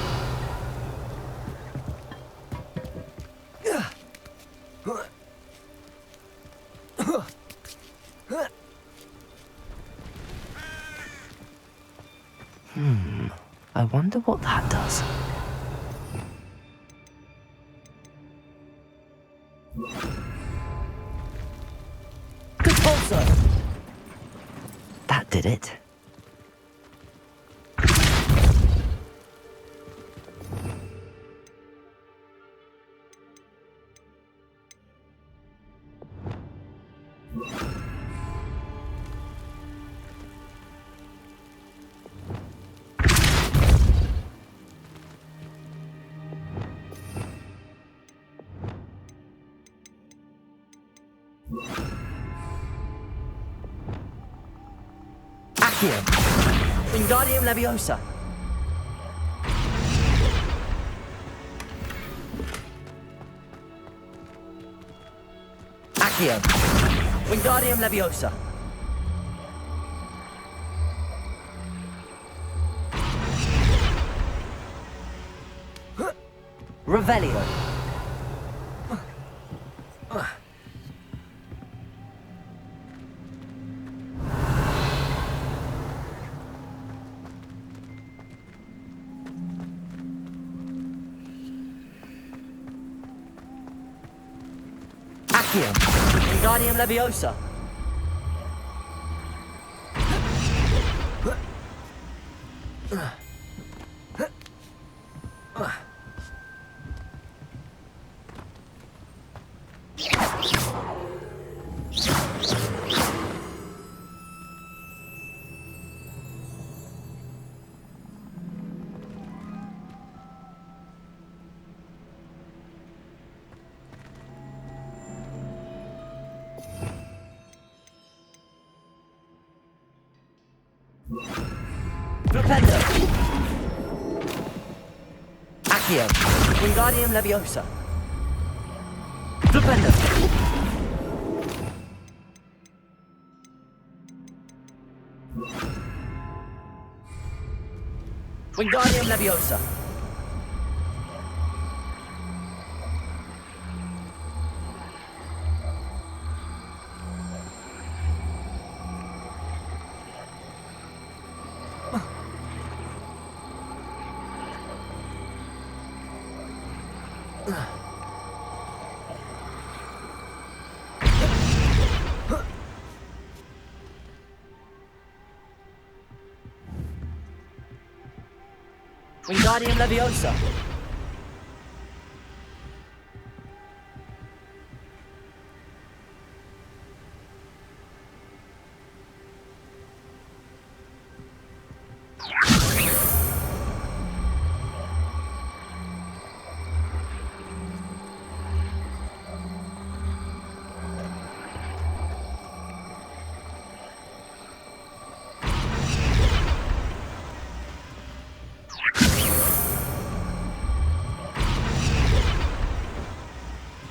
I wonder what that does. Compulso! That did it. Accio. Wingardium Leviosa. Accio. Wingardium Leviosa. Revelio. Accio. Wingardium Leviosa. Flipendo. Accio. Wingardium Leviosa. Flipendo. Wingardium Leviosa. Wingardium Leviosa.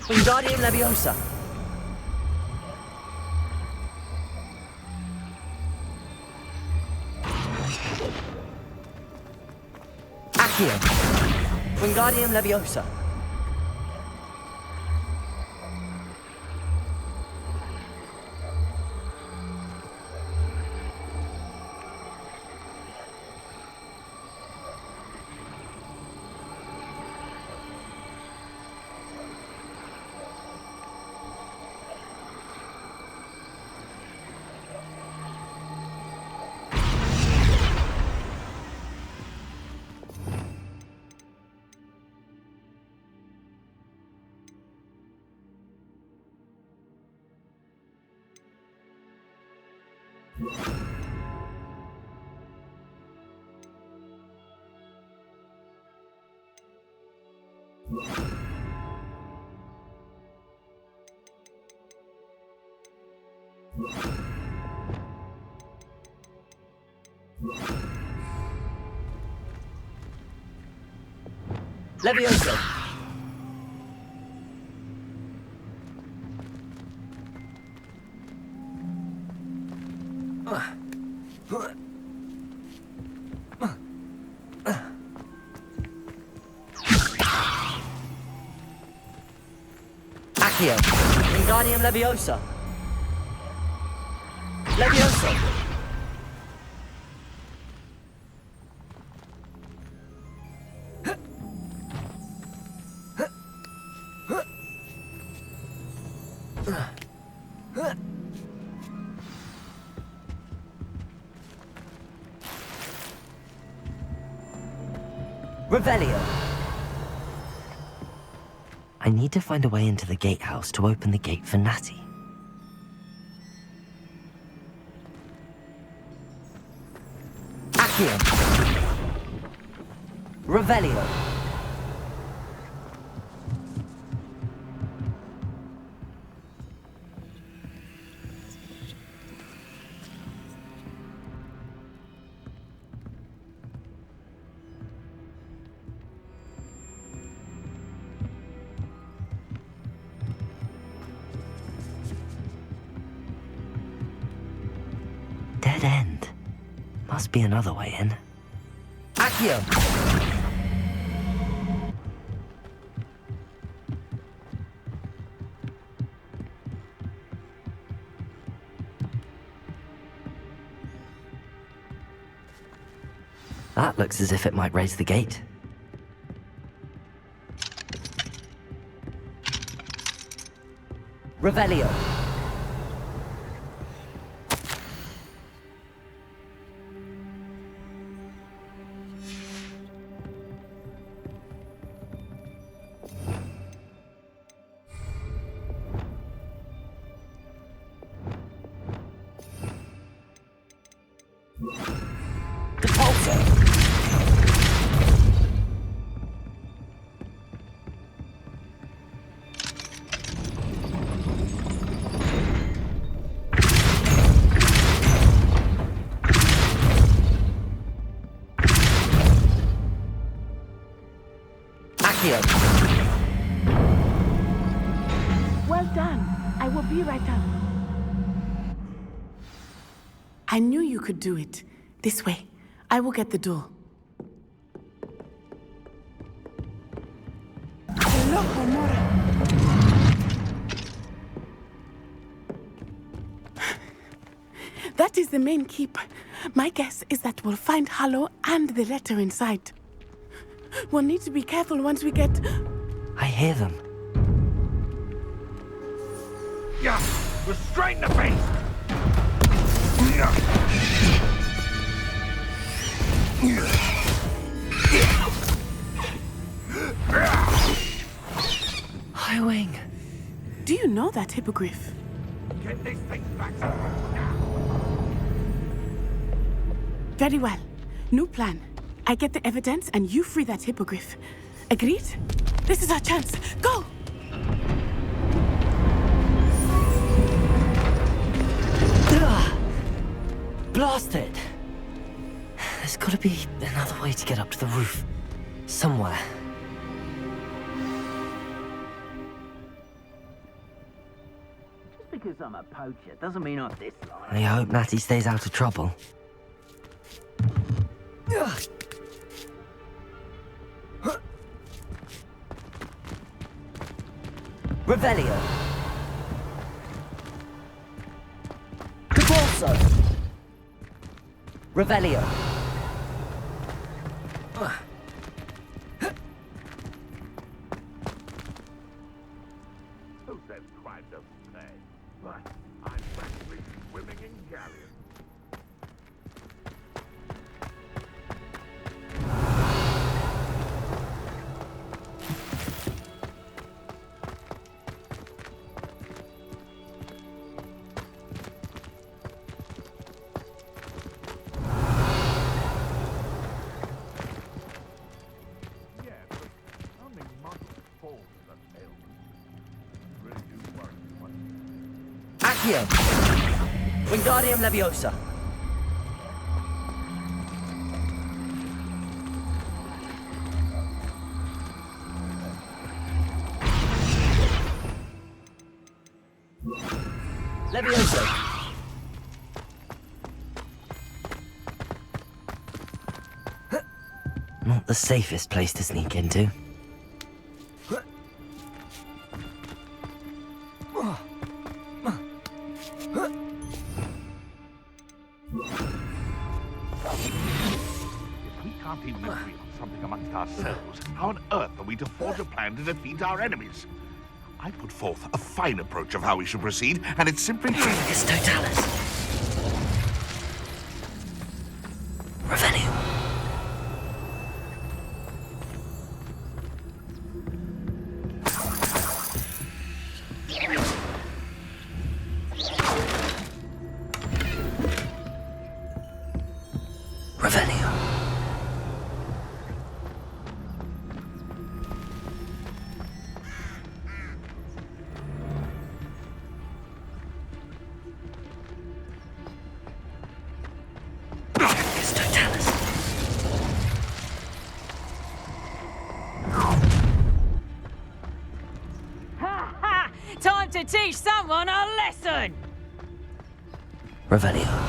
Wingardium Leviosa. Accio. Wingardium Leviosa. Leviosa. Accio. Wingardium Leviosa. Leviosa. Revelio. I need to find a way into the gatehouse to open the gate for Natty. Accio. Revelio. Dead end. Must be another way in. Accio! That looks as if it might raise the gate. Revelio. Well done. I will be right up. I knew you could do it. This way. I will get the door. Hello, Homora. That is the main keep. My guess is that we'll find Hallow and the letter inside. We'll need to be careful once we get... I hear them. Yeah, restrain the beast! wing. Do you know that hippogriff? Get this thing back. Very well. New plan. I get the evidence and you free that hippogriff. Agreed? This is our chance. Go! Blasted! There's gotta be another way to get up to the roof. Somewhere. Just because I'm a poacher doesn't mean I'm this line. I hope Natty stays out of trouble. Revelio. Caporso. Revelio. Who said crime doesn't pay? But I'm practically swimming in galleons. Accio. Wingardium Leviosa. Leviosa. Not the safest place to sneak into. How on earth are we to forge a plan to defeat our enemies? I put forth a fine approach of how we should proceed, and it's simply... It's Totalis. Revenue. Time to teach someone a lesson! Revelio.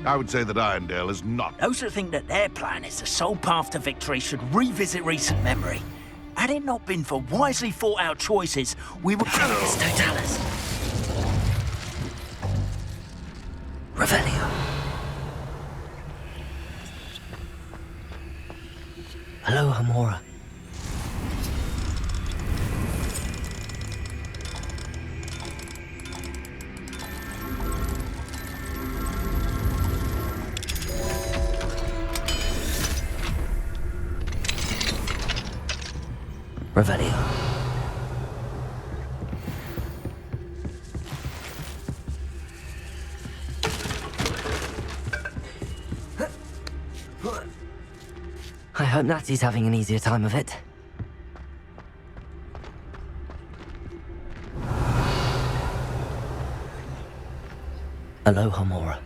I would say that Irondale is not. Those who think that their plan is the sole path to victory should revisit recent memory. Had it not been for wisely thought out choices, we would... It's Totalis. Revelio. Hello, Hamora. Revelio. I hope Natty's having an easier time of it. Aloha, Mora.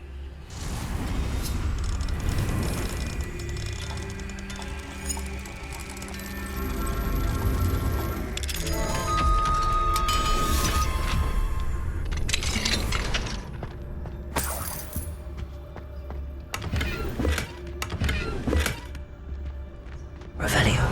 Revelio.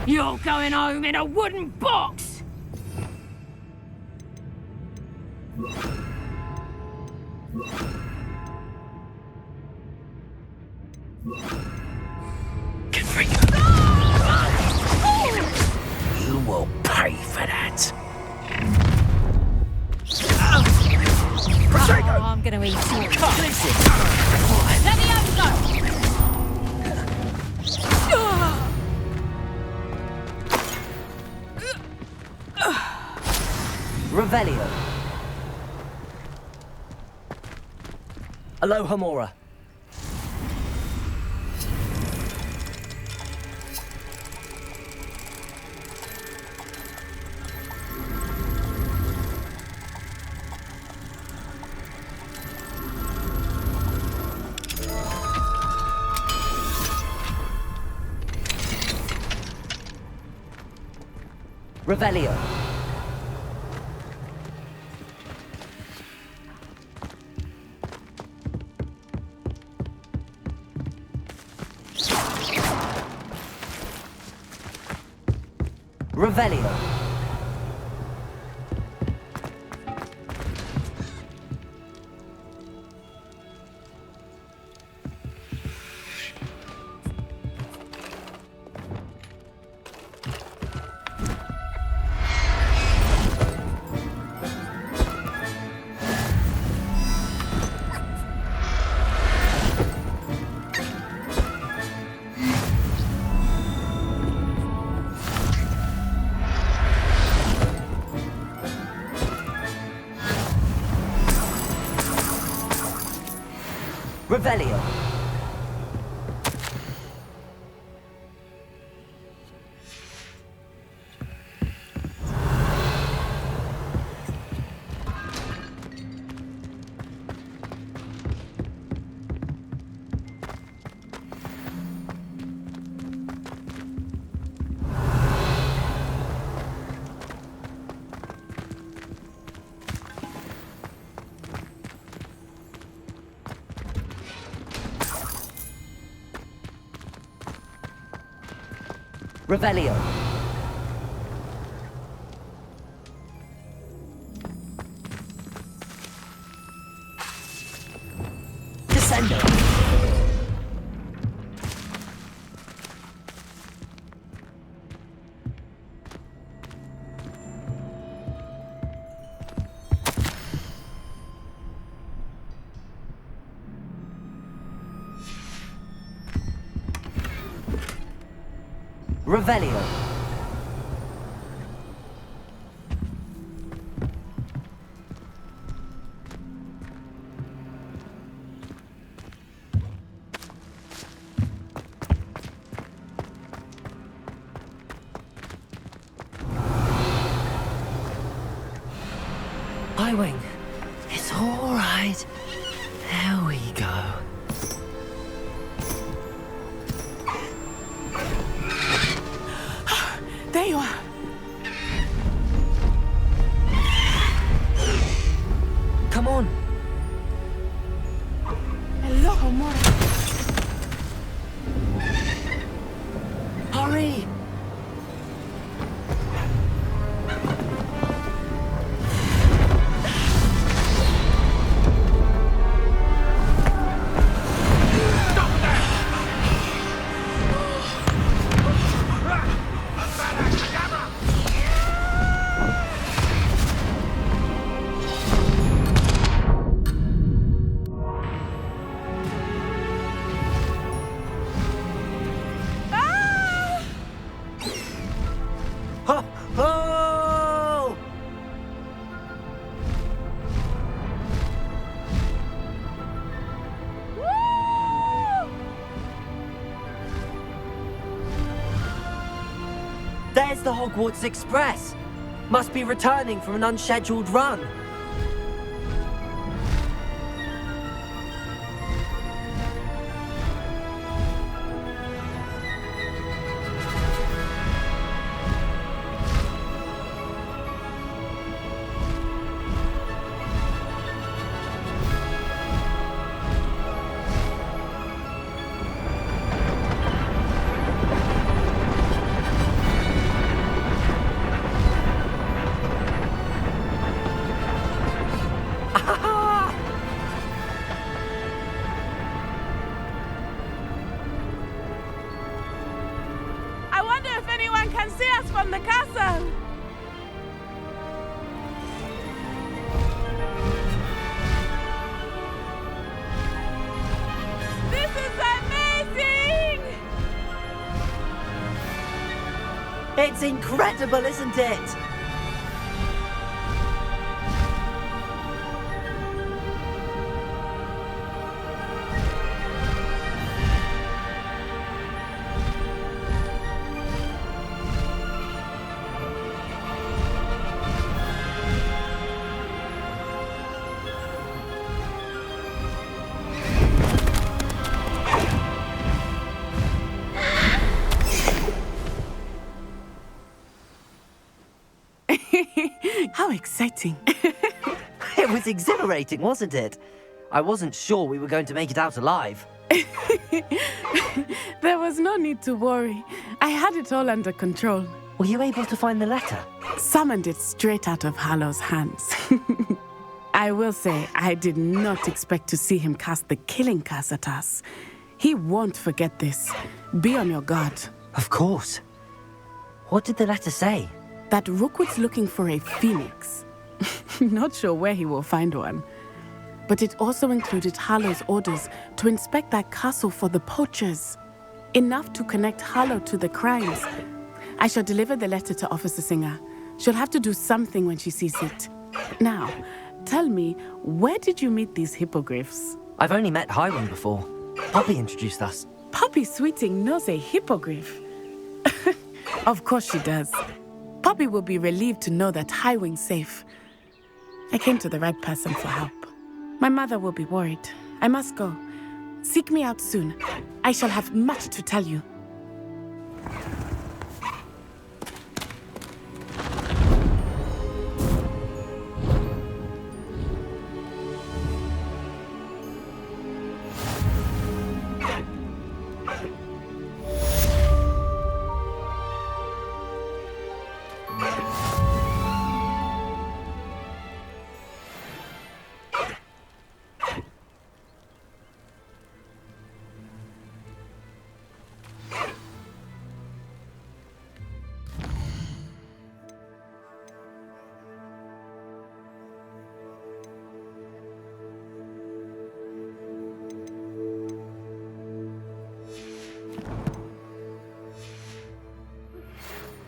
You're going home in a wooden box! You will pay for that. Oh, I'm gonna eat you. Let me have a go! Revelio. Aloha, Mora. Revelio. Revelio. Revelio. Revelio. Descendo. Revelio. Highwing. It's all right. There we go. There you are. Come on. Hello, Mora. Hurry. Where's the Hogwarts Express? Must be returning from an unscheduled run. I wonder if anyone can see us from the castle. This is amazing! It's incredible, isn't it? How exciting. It was exhilarating, wasn't it? I wasn't sure we were going to make it out alive. There was no need to worry. I had it all under control. Were you able to find the letter? Summoned it straight out of Hallow's hands. I will say, I did not expect to see him cast the killing curse at us. He won't forget this. Be on your guard. Of course. What did the letter say? That Rookwood's looking for a phoenix. Not sure where he will find one. But it also included Hallow's orders to inspect that castle for the poachers. Enough to connect Hallow to the crimes. I shall deliver the letter to Officer Singer. She'll have to do something when she sees it. Now, tell me, where did you meet these hippogriffs? I've only met Highwing before. Poppy introduced us. Poppy Sweeting knows a hippogriff. Of course she does. Poppy will be relieved to know that Highwing's safe. I came to the right person for help. My mother will be worried. I must go. Seek me out soon. I shall have much to tell you.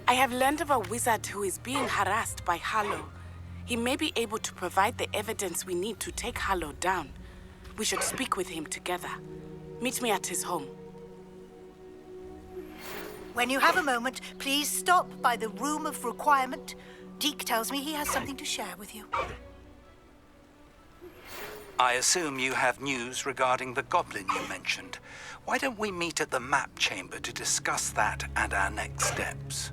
I have learned of a wizard who is being harassed by Hallow. He may be able to provide the evidence we need to take Hallow down. We should speak with him together. Meet me at his home. When you have a moment, please stop by the Room of Requirement. Deke tells me he has something to share with you. I assume you have news regarding the goblin you mentioned. Why don't we meet at the map chamber to discuss that and our next steps?